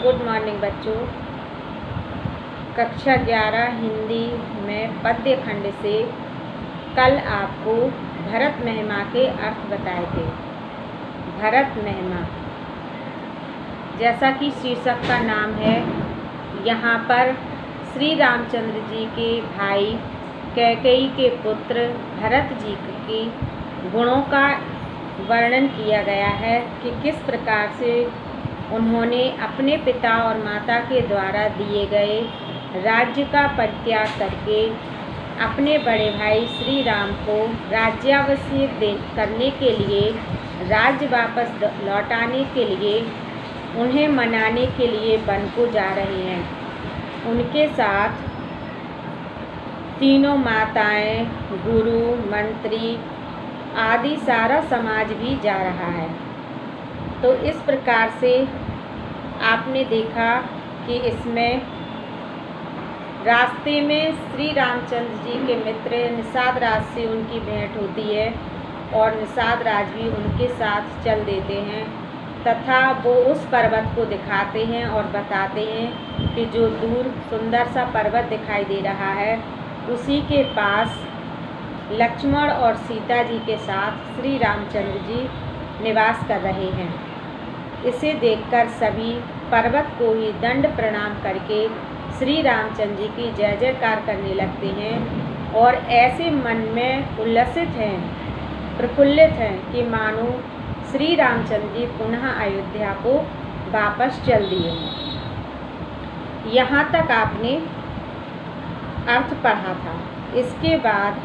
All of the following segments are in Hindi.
गुड मॉर्निंग बच्चों। कक्षा 11 हिंदी में पद्य खंड से कल आपको भरत महिमा के अर्थ बताए थे। भरत महिमा जैसा कि शीर्षक का नाम है, यहाँ पर श्री रामचंद्र जी के भाई कैकेयी के पुत्र भरत जी की गुणों का वर्णन किया गया है कि किस प्रकार से उन्होंने अपने पिता और माता के द्वारा दिए गए राज्य का परित्याग करके अपने बड़े भाई श्री राम को राज्याभिषेक करने के लिए, राज्य वापस लौटाने के लिए, उन्हें मनाने के लिए वन को जा रहे हैं। उनके साथ तीनों माताएं, गुरु, मंत्री आदि सारा समाज भी जा रहा है। तो इस प्रकार से आपने देखा कि इसमें रास्ते में श्री रामचंद्र जी के मित्र निषाद राज से उनकी भेंट होती है और निषाद राज भी उनके साथ चल देते हैं तथा वो उस पर्वत को दिखाते हैं और बताते हैं कि जो दूर सुंदर सा पर्वत दिखाई दे रहा है, उसी के पास लक्ष्मण और सीता जी के साथ श्री रामचंद्र जी निवास कर रहे हैं। इसे देखकर सभी पर्वत को ही दंड प्रणाम करके श्री रामचंद्र जी की जय जयकार करने लगते हैं और ऐसे मन में उल्लसित हैं, प्रफुल्लित हैं कि मानो श्री रामचंद्र जी पुनः अयोध्या को वापस चल दिए हैं। यहाँ तक आपने अर्थ पढ़ा था। इसके बाद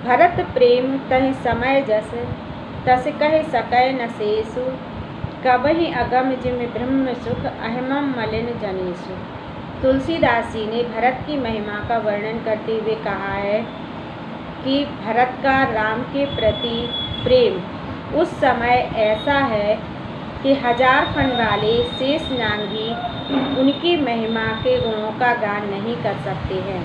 भरत प्रेम तहि समय जस तस कह सकै न शेषु, कबहि अगम जिम ब्रह्म सुख अहमम मलिन जनेषु। तुलसीदास जी ने भरत की महिमा का वर्णन करते हुए कहा है कि भरत का राम के प्रति प्रेम उस समय ऐसा है कि 1000 फन वाले शेष नाग भी उनकी महिमा के गुणों का गान नहीं कर सकते हैं।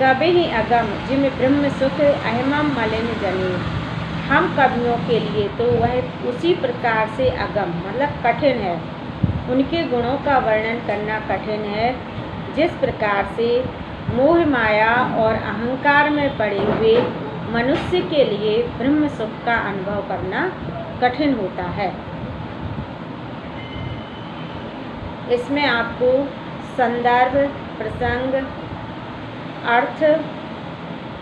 कबहि अगम जिम ब्रह्म सुख अहमम मलिन जनेषु। हम कवियों के लिए तो वह उसी प्रकार से अगम मतलब कठिन है, उनके गुणों का वर्णन करना कठिन है जिस प्रकार से मोह माया और अहंकार में पड़े हुए मनुष्य के लिए ब्रह्म सुख का अनुभव करना कठिन होता है। इसमें आपको संदर्भ, प्रसंग, अर्थ,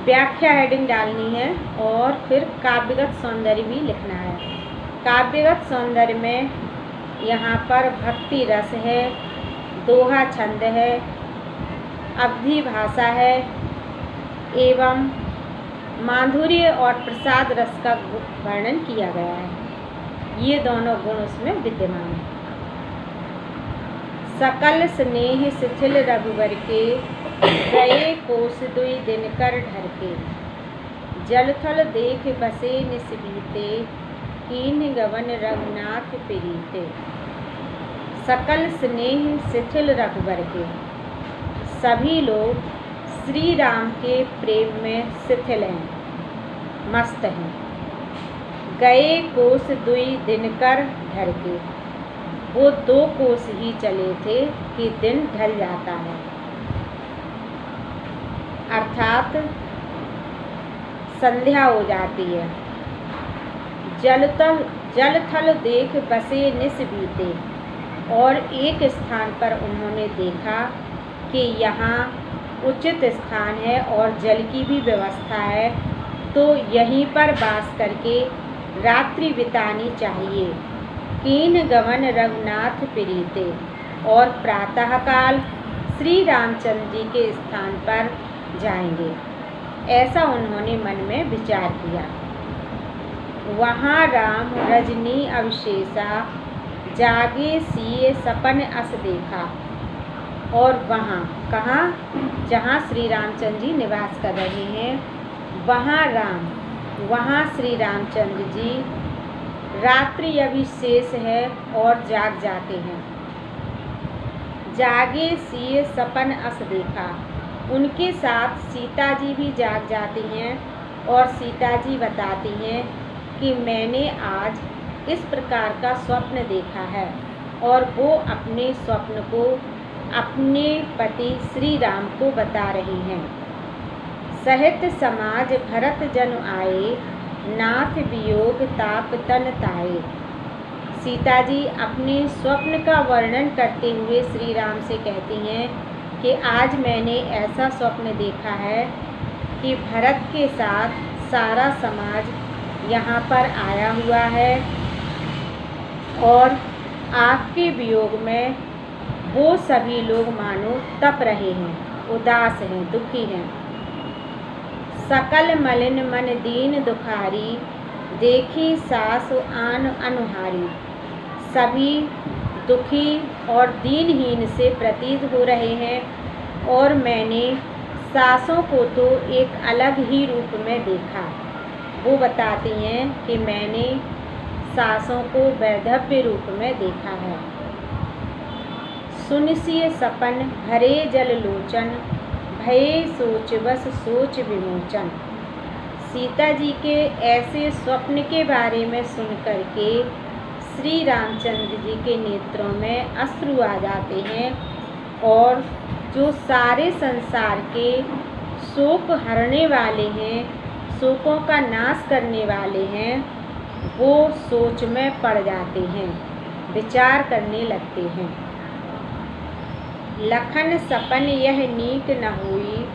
व्याख्या हेडिंग डालनी है और फिर काव्यगत सौंदर्य भी लिखना है। काव्यगत सौंदर्य में यहाँ पर भक्ति रस है, दोहा छंद है, अवधि भाषा है एवं माधुर्य और प्रसाद रस का वर्णन किया गया है। ये दोनों गुण उसमें विद्यमान हैं। सकल स्नेह शिथिल रघुवर के, गए कोस दुई दिनकर ढरके। जलथल देख बसे निस बीते, कीन गवन रघुनाथ प्रीते। सकल स्नेह शिथिल रघुवर के, सभी लोग श्री राम के प्रेम में शिथिल हैं, मस्त हैं। गए कोस दुई दिनकर ढरके, वो 2 कोस ही चले थे कि दिन ढल जाता है, अर्थात संध्या हो जाती है। जल थल देख बसे निस बीते, और एक स्थान पर उन्होंने देखा कि यहाँ उचित स्थान है और जल की भी व्यवस्था है, तो यहीं पर वास करके रात्रि बितानी चाहिए। कीन गवन रघुनाथ प्रीते, और प्रातःकाल श्री रामचंद्र जी के स्थान पर जाएंगे, ऐसा उन्होंने मन में विचार किया। वहाँ राम रजनी अवशेषा, जागे सिए सपन अस देखा। और वहाँ कहाँ, जहाँ श्री रामचंद्र जी निवास कर रहे हैं, वहाँ श्री रामचंद्र जी रात्रि अभिशेष है और जाग जाते हैं। जागे सिए सपन अस देखा, उनके साथ सीता जी भी जाग जाती हैं और सीता जी बताती हैं कि मैंने आज इस प्रकार का स्वप्न देखा है। और वो अपने स्वप्न को अपने पति श्री राम को बता रही हैं। सहित समाज भरत जन आए, नाथ वियोग ताप तन ताए। सीता जी अपने स्वप्न का वर्णन करते हुए श्री राम से कहती हैं कि आज मैंने ऐसा स्वप्न देखा है कि भरत के साथ सारा समाज यहाँ पर आया हुआ है और आपके वियोग में वो सभी लोग मानो तप रहे हैं, उदास हैं, दुखी हैं। सकल मलिन मन दीन दुखारी, देखी सास आन अनुहारी। सभी दुखी और दीनहीन से प्रतीत हो रहे हैं और मैंने सासों को तो एक अलग ही रूप में देखा। वो बताती हैं कि मैंने सासों को वैधव्य रूप में देखा है। सुनसिय सपन भरे जल लोचन, भये सोच बस सोच विमोचन। सीता जी के ऐसे स्वप्न के बारे में सुन करके श्री रामचंद्र जी के नेत्रों में अश्रु आ जाते हैं और जो सारे संसार के शोक हरने वाले हैं, शोकों का नाश करने वाले हैं, वो सोच में पड़ जाते हैं, विचार करने लगते हैं। लखन सपन यह नीक न हुई,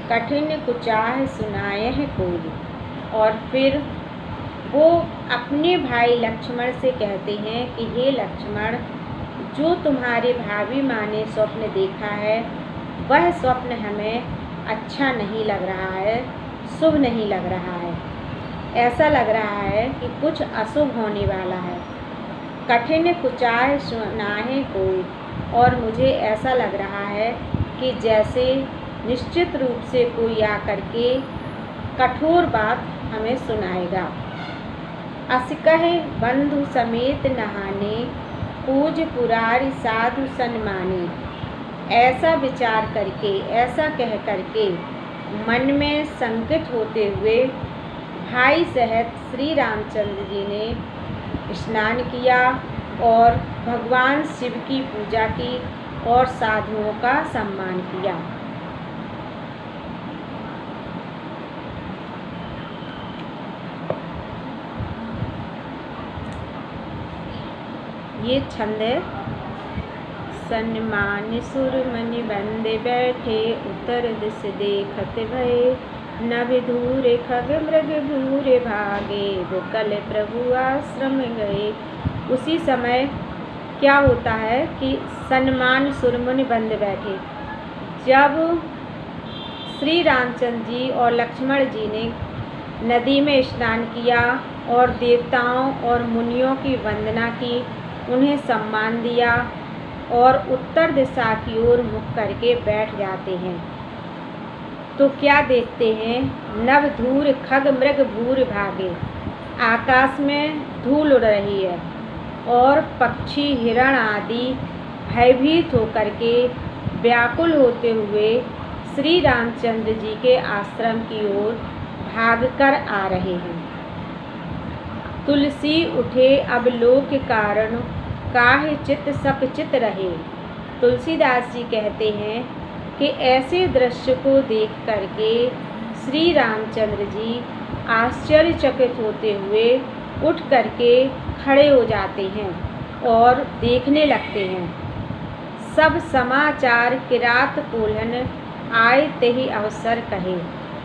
कठिन कुचाह सुनायह कोई। और फिर वो अपने भाई लक्ष्मण से कहते हैं कि हे लक्ष्मण, जो तुम्हारे भाभी माँ ने स्वप्न देखा है वह स्वप्न हमें अच्छा नहीं लग रहा है, शुभ नहीं लग रहा है। ऐसा लग रहा है कि कुछ अशुभ होने वाला है। कठिन कुचाह सुनाहे कोई। और मुझे ऐसा लग रहा है कि जैसे निश्चित रूप से कोई आकर के कठोर बात हमें सुनाएगा। अस कहे बंधु समेत नहाने, पूज पुरारी साधु सन्माने। ऐसा विचार करके, ऐसा कह करके मन में संकित होते हुए भाई सहित श्री रामचंद्र जी ने स्नान किया और भगवान शिव की पूजा की और साधुओं का सम्मान किया। ये छंद है। सन्मान सुर मनि बंदे बैठे, उत्तर दिश देखत भये। नभ धूरे खग मृग भूरे भागे, विकल प्रभु आश्रम गए। उसी समय क्या होता है कि सन्मान सुरमुनि बंद बैठे। जब श्री रामचंद्र जी और लक्ष्मण जी ने नदी में स्नान किया और देवताओं और मुनियों की वंदना की, उन्हें सम्मान दिया और उत्तर दिशा की ओर मुख करके बैठ जाते हैं, तो क्या देखते हैं? नभ धूर खग मृग भूर भागे। आकाश में धूल उड़ रही है और पक्षी हिरण आदि भयभीत होकर के व्याकुल होते हुए श्री रामचंद्र जी के आश्रम की ओर भागकर आ रहे हैं। तुलसी उठे अब लोक कारण, काहे चित सक चित रहे। तुलसीदास जी कहते हैं कि ऐसे दृश्य को देख करके श्री रामचंद्र जी आश्चर्यचकित होते हुए उठ करके खड़े हो जाते हैं और देखने लगते हैं। सब समाचार किरात कोल्हन, आए तेहि अवसर कहे।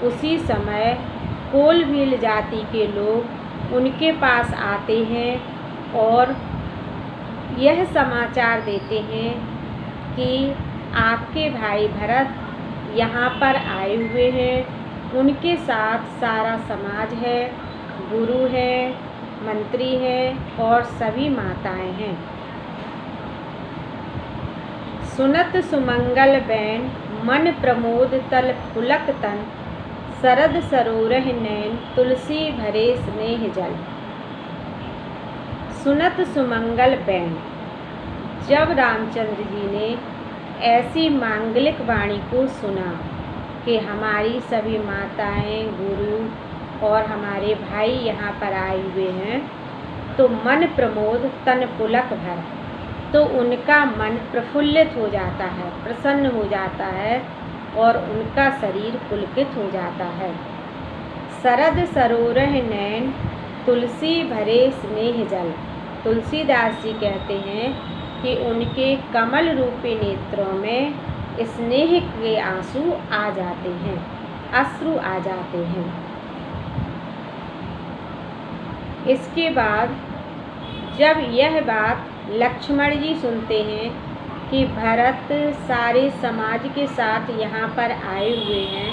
उसी समय कोल भील जाति के लोग उनके पास आते हैं और यह समाचार देते हैं कि आपके भाई भरत यहाँ पर आए हुए हैं। उनके साथ सारा समाज है, गुरु है, मंत्री हैं और सभी माताएं हैं। सुनत सुमंगल बैन, मन प्रमोद तल पुलक तन। शरद सरोरह नैन, तुलसी भरे स्नेह जल। सुनत सुमंगल बैन। जब रामचंद्र जी ने ऐसी मांगलिक वाणी को सुना कि हमारी सभी माताएं, गुरु और हमारे भाई यहाँ पर आए हुए हैं, तो मन प्रमोद तन पुलक भर। तो उनका मन प्रफुल्लित हो जाता है, प्रसन्न हो जाता है और उनका शरीर पुलकित हो जाता है। शरद सरोरह नैन तुलसी भरे स्नेह जल। तुलसीदास जी कहते हैं कि उनके कमल रूपी नेत्रों में स्नेह के आंसू आ जाते हैं, अश्रु आ जाते हैं। इसके बाद जब यह बात लक्ष्मण जी सुनते हैं कि भरत सारे समाज के साथ यहाँ पर आए हुए हैं,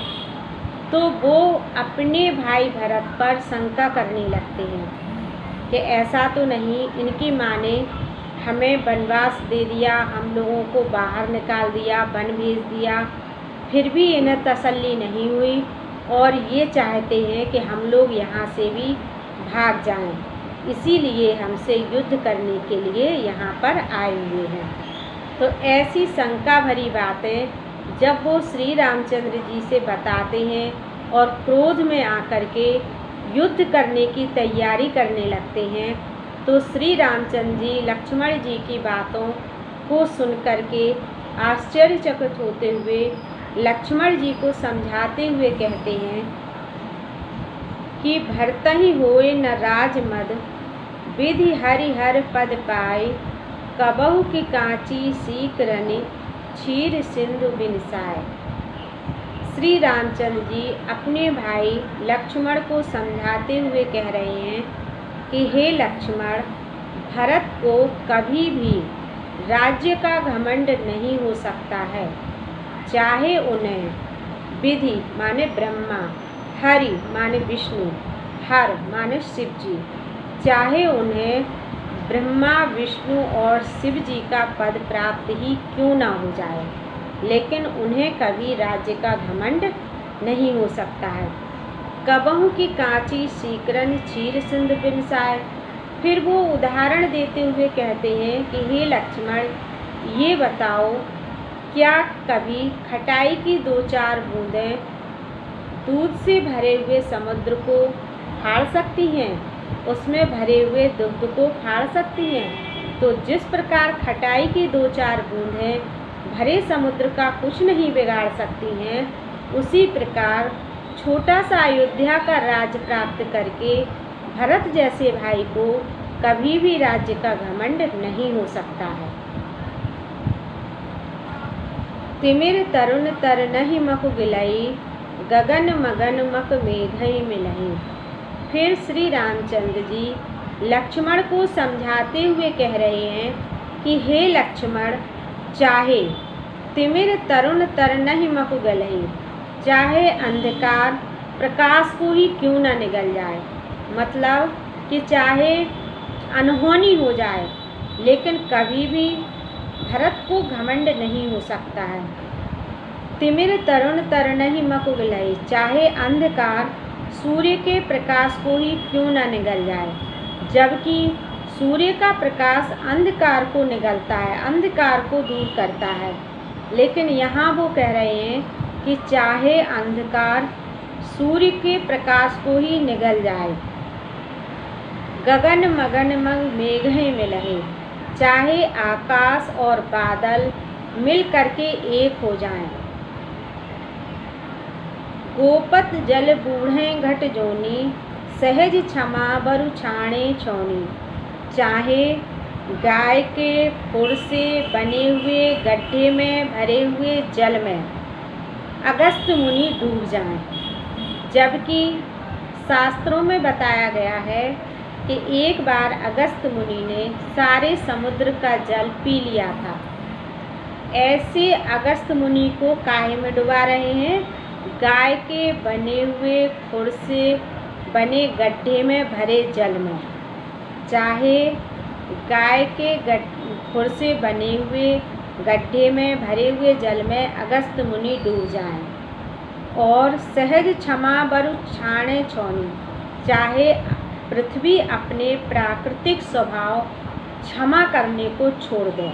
तो वो अपने भाई भरत पर शंका करने लगते हैं कि ऐसा तो नहीं, इनकी माँ ने हमें वनवास दे दिया, हम लोगों को बाहर निकाल दिया, वन भेज दिया, फिर भी इन्हें तसल्ली नहीं हुई और ये चाहते हैं कि हम लोग यहाँ से भी भाग जाएं, इसीलिए हमसे युद्ध करने के लिए यहाँ पर आए हुए हैं। तो ऐसी शंका भरी बातें जब वो श्री रामचंद्र जी से बताते हैं और क्रोध में आकर के युद्ध करने की तैयारी करने लगते हैं, तो श्री रामचंद्र जी लक्ष्मण जी की बातों को सुन कर के आश्चर्यचकित होते हुए लक्ष्मण जी को समझाते हुए कहते हैं कि भरतहि होए न राजमद, विधि हरिहर पद पाए, कबहु की कांची सीकरनि, क्षीर सिंधु बिनसाए। श्री रामचंद्र जी अपने भाई लक्ष्मण को समझाते हुए कह रहे हैं कि हे लक्ष्मण, भरत को कभी भी राज्य का घमंड नहीं हो सकता है, चाहे उन्हें विधि माने ब्रह्मा, हरि माने विष्णु, हर माने शिव जी, चाहे उन्हें ब्रह्मा विष्णु और शिव जी का पद प्राप्त ही क्यों ना हो जाए, लेकिन उन्हें कभी राज्य का घमंड नहीं हो सकता है। कबहु की कांची सीकरन क्षीर सिंधु बिनसाए। फिर वो उदाहरण देते हुए कहते हैं कि हे लक्ष्मण, ये बताओ, क्या कभी खटाई की 2-4 बूंदें दूध से भरे हुए समुद्र को फाड़ सकती हैं, उसमें भरे हुए दुग्ध को फाड़ सकती हैं? तो जिस प्रकार खटाई की 2-4 बूंदें भरे समुद्र का कुछ नहीं बिगाड़ सकती हैं, उसी प्रकार छोटा सा अयोध्या का राज्य प्राप्त करके भरत जैसे भाई को कभी भी राज्य का घमंड नहीं हो सकता है। तिमिर तरुण तरनहि मक गिलई, गगन मगन मक मेघई मिलई। फिर श्री रामचंद्र जी लक्ष्मण को समझाते हुए कह रहे हैं कि हे लक्ष्मण, चाहे तिमिर तरुण तरनहि मक गलई, चाहे अंधकार प्रकाश को ही क्यों न निगल जाए, मतलब कि चाहे अनहोनी हो जाए, लेकिन कभी भी भरत को घमंड नहीं हो सकता है। तिमिर तरुण तरनहि मक गलई, चाहे अंधकार सूर्य के प्रकाश को ही क्यों न निगल जाए, जबकि सूर्य का प्रकाश अंधकार को निगलता है, अंधकार को दूर करता है। लेकिन यहाँ वो कह रहे हैं कि चाहे अंधकार सूर्य के प्रकाश को ही निगल जाए, गगन मगन मग मेघे मिलहे, चाहे आकाश और बादल मिल करके एक हो जाएं। गोपत जल बूढ़े घट जोनी, सहज क्षमा बरु छाणे छोनी, चाहे गाय के खुर से बने हुए गड्ढे में भरे हुए जल में अगस्त मुनि डूब जाएं। जबकि शास्त्रों में बताया गया है कि एक बार अगस्त मुनि ने सारे समुद्र का जल पी लिया था। ऐसे अगस्त मुनि को काहे में डुबा रहे हैं? गाय के बने हुए खुर से बने गड्ढे में भरे जल में। चाहे गाय के खुर से बने हुए गड्ढे में भरे हुए जल में अगस्त मुनि डूब जाएं। और सहज क्षमा बरु छाणे छोनी, चाहे पृथ्वी अपने प्राकृतिक स्वभाव क्षमा करने को छोड़ दे।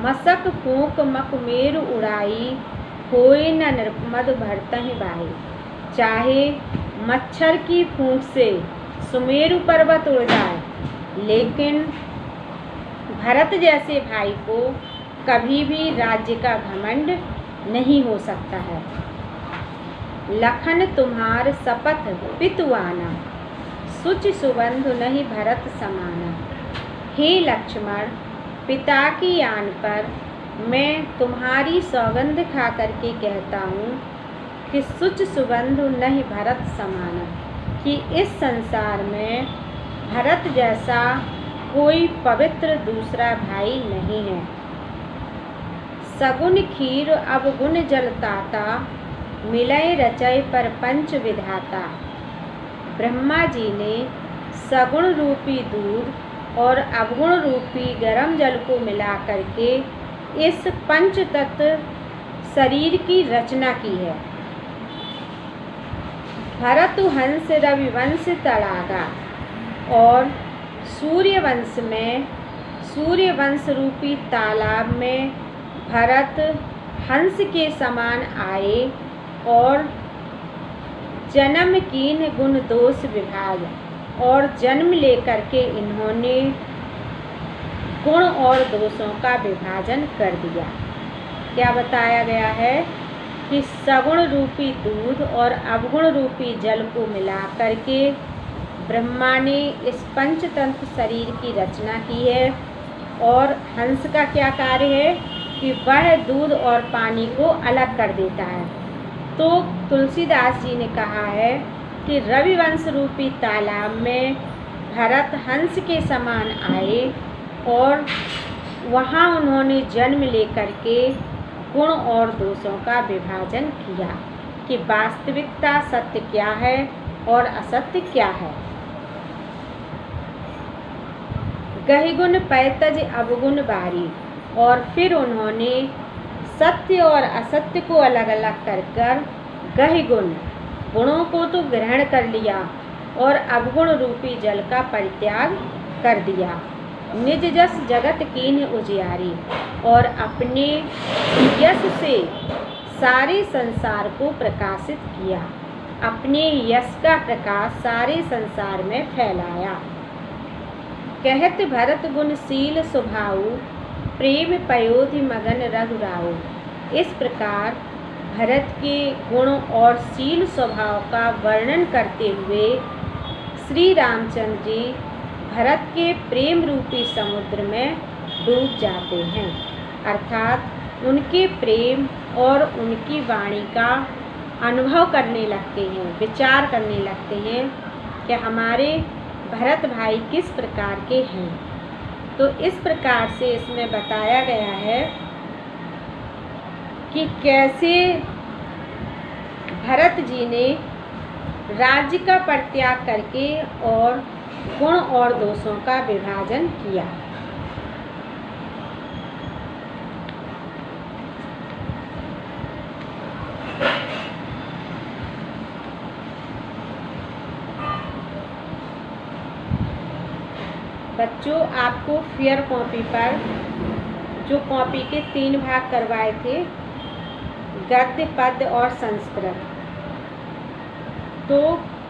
मसक फूंक मक मेरु उड़ाई, होए न नृपमद भरतहि बाई, चाहे मच्छर की फूंक से सुमेरु पर्वत उड़ जाए, लेकिन भरत जैसे भाई को कभी भी राज्य का घमंड नहीं हो सकता है। लखन तुम्हार शपथ पितुआना, सुचि सुबंधु नहीं भरत समाना। हे लक्ष्मण, पिता की आन पर मैं तुम्हारी सौगंध खा करके कहता हूँ कि सुच सुबंधु नहीं भरत समाना, कि इस संसार में भरत जैसा कोई पवित्र दूसरा भाई नहीं है। सगुन खीर अवगुण जलताता, मिलय रचय पर पंच विधाता। ब्रह्मा जी ने सगुण रूपी दूध और अवगुण रूपी गर्म जल को मिला करके इस पंच तत्व शरीर की रचना की है। भरतु हंस रविवंश तड़ागा, और सूर्यवंश में सूर्यवंश रूपी तालाब में भरत हंस के समान आए और जन्म कीन गुण दोष विभाग, और जन्म लेकर के इन्होंने गुण और दोषों का विभाजन कर दिया। क्या बताया गया है कि सगुण रूपी दूध और अवगुण रूपी जल को मिला करके ब्रह्मा ने इस पंचतंत्र शरीर की रचना की है। और हंस का क्या कार्य है कि वह दूध और पानी को अलग कर देता है। तो तुलसीदास जी ने कहा है कि रविवंश रूपी तालाब में भरत हंस के समान आए और वहाँ उन्होंने जन्म लेकर के गुण और दोषों का विभाजन किया कि वास्तविकता सत्य क्या है और असत्य क्या है। गहि गुण पैतज अवगुण बारी, और फिर उन्होंने सत्य और असत्य को अलग अलग कर कर गहि गुण गुणों को तो ग्रहण कर लिया और अवगुण रूपी जल का परित्याग कर दिया। निज जस जगत कीन्ह उजियारी, और अपने यश से सारे संसार को प्रकाशित किया। अपने यश का प्रकाश सारे संसार में फैलाया। कहत भरत गुणशील स्वभाव, प्रेम पयोधि मगन रघुराऊ। इस प्रकार भरत के गुण और शील स्वभाव का वर्णन करते हुए श्री रामचंद्र जी भरत के प्रेम रूपी समुद्र में डूब जाते हैं, अर्थात उनके प्रेम और उनकी वाणी का अनुभव करने लगते हैं, विचार करने लगते हैं कि हमारे भरत भाई किस प्रकार के हैं। तो इस प्रकार से इसमें बताया गया है कि कैसे भरत जी ने राज्य का परित्याग करके और गुण और दोषों का विभाजन किया। बच्चों, आपको फेयर कॉपी पर जो कॉपी के 3 भाग करवाए थे, गद्य, पद्य और संस्कृत, तो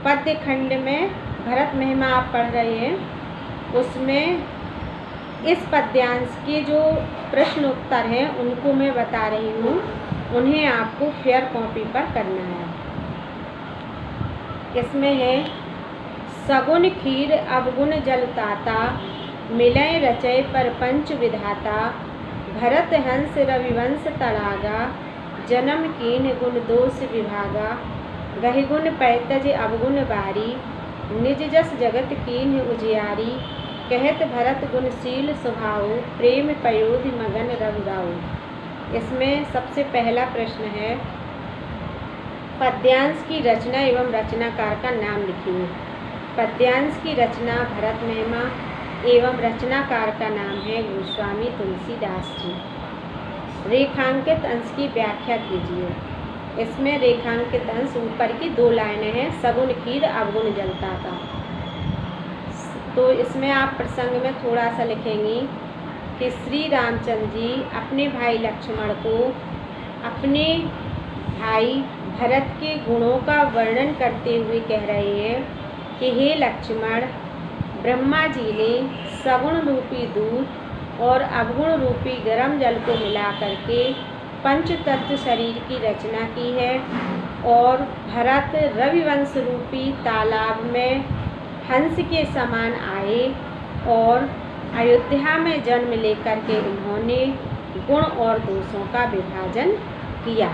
पद्य खंड में भरत महिमा आप पढ़ रहे हैं, उसमें इस पद्यांश के जो प्रश्न उत्तर हैं उनको मैं बता रही हूँ, उन्हें आपको फेयर कॉपी पर करना है। इसमें है सगुन खीर अवगुण जलताता, मिलय रचय पर पंच विधाता। भरत हंस रविवंश तड़ागा, जन्म कीन गुण दोष विभागा। गहि गुण पैतज अवगुण बारी, निज जस जगत कीन्ह उजियारी। कहत भरत गुणशील स्वभाव, प्रेम पयोधि मगन रघुराऊ। इसमें सबसे पहला प्रश्न है, पद्यांश की रचना एवं रचनाकार का नाम लिखिए। पद्यांश की रचना भरत महिमा एवं रचनाकार का नाम है गोस्वामी तुलसीदास जी। रेखांकित अंश की व्याख्या कीजिए। इसमें रेखांकित अंश ऊपर की 2 लाइनें हैं, सगुन खीर अवगुण जलताता। तो इसमें आप प्रसंग में थोड़ा सा लिखेंगी कि श्री रामचंद्र जी अपने भाई लक्ष्मण को अपने भाई भरत के गुणों का वर्णन करते हुए कह रहे हैं कि हे लक्ष्मण, ब्रह्मा जी ने सगुण रूपी दूध और अवगुण रूपी गर्म जल को मिला करके पंच तत्व शरीर की रचना की है। और भरत रविवंश रूपी तालाब में हंस के समान आए और अयोध्या में जन्म लेकर के उन्होंने गुण और दोषों का विभाजन किया।